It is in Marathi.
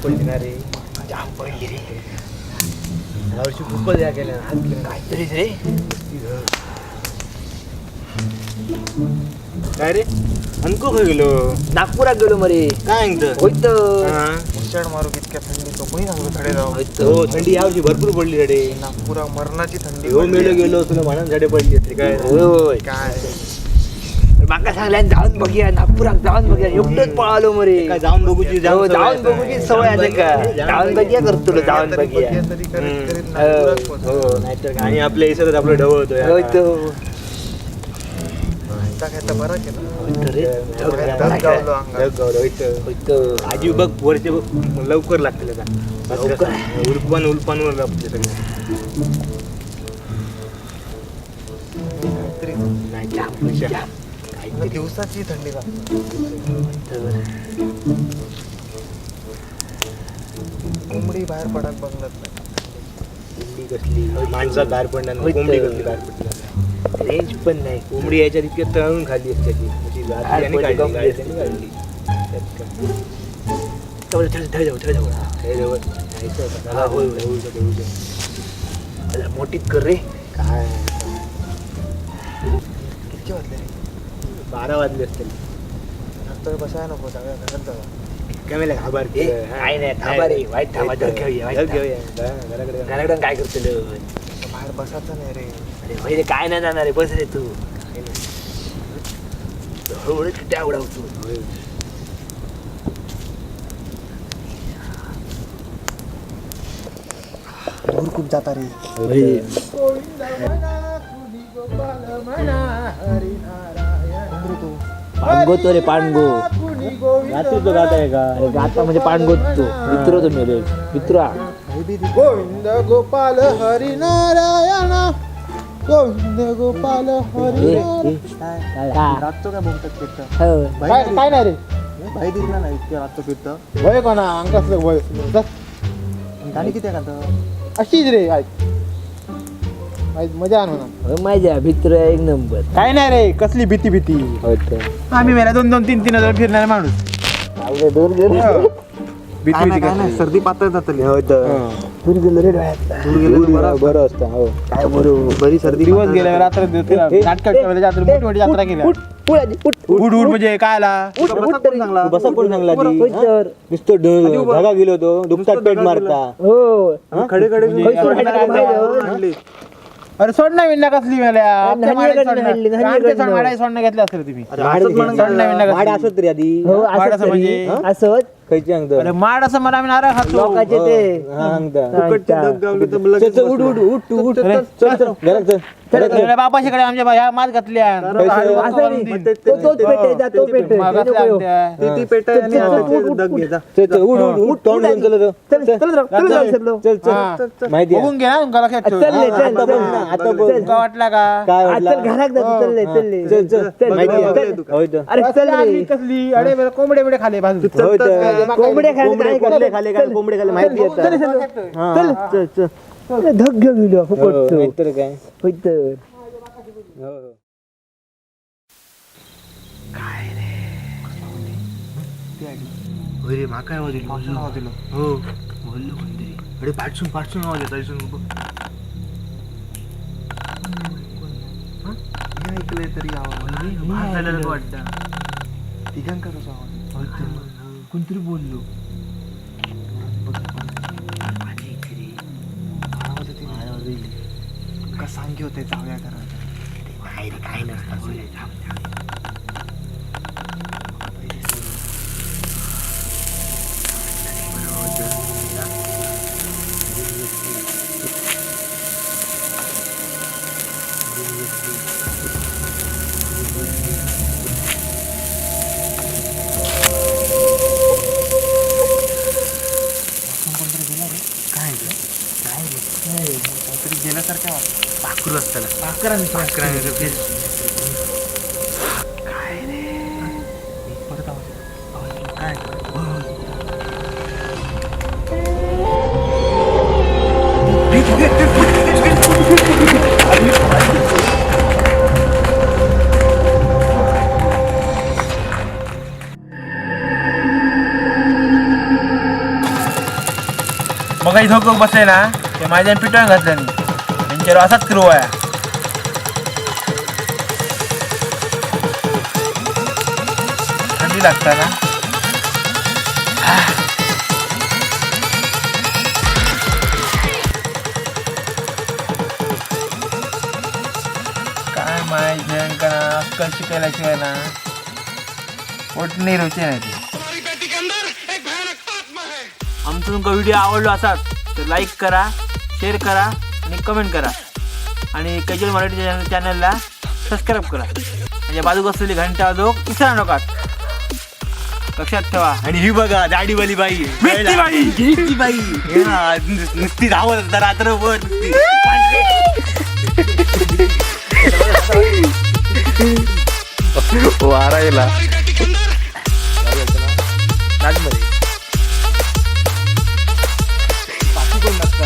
पडली ना रे, जाम पडली रे. यावर्षी खूपच या केल्या काहीतरीच रे. काय रे अनको खय गेलो? नागपुरात गेलो मरे. काय सांगतं? होईत मुसळ मारू इतक्या थंडी तो कोणी सांगतो थंडे जाऊ. हो थंडी यावर्षी भरपूर पडली रे. नागपुरा मरणाची थंडी हो मेलो गेलो तुला म्हणून झाडे पडली असते काय. होय. काय माका सांगल्यान जाऊन बघूया, नागपुरात जाऊन बघूया. एकटंच पळालो मरे. काय जाऊन बघूची जाऊन बघूची सवय आहे का? जाऊन बघूया करतो जाऊन बघूया. तरी करीत करीत नागपुरात पोहोच. हो नाहीतर काय. आणि आपल्या इथं आपलं ढवळतो यार. होय तो. खायचा बरा केला. रे. दम गावलो अंगात. होय तो. आजी बघ वरचे बघ लवकर लागते त्याचा. उल्पानवर लागते सगळं. काहीतरी नाही जाम जाम. दिवसाची थंडी लागते. कोंबडी बाहेर पडायला बघत नाही. कोंबडी कसली माणसात बाहेर पडणार नाही. कोंबडी कसली बाहेर पडणार. रेंज पण नाही. कोंबडी याच्या तितक्या तळून खाली असते ती. म्हणजे बाहेर याने पडली, काढली, काढली. गाडीने काढली. त्यात काय. थोडं जाऊ हे जवळ जायचं होतं. हा, होय, होय. ढवळूचं, ढवळूचं. मोठीच कर रे. काय किती वाजले रे? 12 वाजले असतील. नंतर बसायला नको सगळ्या घरात जावा. काय मला घाबर ए, काय नाही थांबा रे. वाईट थांबा. धग घेऊया, वाईट थांबा. घराकडे घराकडं काय करतो बाहेर बसायचं नाही रे. अरे होय रे, काय नाही जाणार रे. बस रे तू. हळूहळू किट्या उडावतो. दूर खूप जाता रे. पाणगोतो रे पाणगो. रात्रीचं गात आहे का? अरे गाता म्हणजे पाणगोतो. मित्र तो मेरे मित्रा. गोविंद गोपाल हरी नारायण गोविंद गोपाल हरी रातचो काय बोलतात कीर्तन? काय नाही रे. भाई दिसला नाही इतक्या रातचो कीर्तन. वय कोणा अंकास वय गाणी किती खात अशीच रे. मजा आणू माझ्या मित्र एक नंबर. काय नाही रे. कसली भीती भीती. आम्ही मेला 2-2, 3-3 हजार फिरणारे माणूस. दोन गेलो. भीती भीती काय नाही. सर्दी पातळ जातली. दूर गेलो रे डोळ्यात. बरं असतं हो. काय बरोबर. बरी सर्दी दिवस गेल्या रात्र नाटकाच्या मोठी मोठी यात्रा केल्या. उड उड म्हणजे काय आला बसा पण चांगला नुसतं धागा गेलो तो दुपटात पेट मारता. हो. खडे खडे अरे सोडणं विणण्या कसली मेल्या सोडणं घेतलं असेल तुम्ही. माड असत रे आधी. हो, माड असं म्हणजे असं खायची सांगतो. अरे माड असं मला आम्ही नारळ खातो. लोकांचे ते उठ उठ उठ तू उठ. चल चल घरात चल. बापाशीकडे आमच्या ह्या मात घातल्या. माहिती बघून घे ना तुमका लक्षात ठेव. तुमका वाटला का काय वाटलं? कसली कसली अरे कोंबडे बिडे खाले बाजू कोंबडे खाले माहिती आहे. धग घेऊन गेलो फुकट. नाहीतर काय. होय तर. रे माका आवाज येईल. हो बोललो कोणतरी. अरे पाठसून आवाज येत ऐकलंय तरी आवाज वाटतं. तिघांका कसा आवाज कोणतरी बोललो. का सांगे होते जाऊया करा. काय नसतं. गेल्यासारख्या पाखरू असताना काय रे. परत आवाज काय बघा धोकं बसले ना ते माझ्या पिटवून घातलं नाही त्यांच्यावर असाच करू आहे. थंडी लागता ना. काय माहिती अक्कल शिकायला शिवाय ना पोट नाही रोचे नाही ते. आमचा तुमचा व्हिडिओ आवडला असाल तर लाईक करा, शेअर करा आणि कमेंट करा आणि कॅज्युअल मराठी चॅनलला सबस्क्राईब करा. म्हणजे बाजूक असलेली घंटा वाजवूक विसरा नका. लक्षात ठेवा. आणि ही बघा दाढीवाली बाई मिठी बाई. मिठी बाई हा, नुसती धावत असता रात्रभर नुसती. वारायला राजमध्ये बाकी कोण लागतं?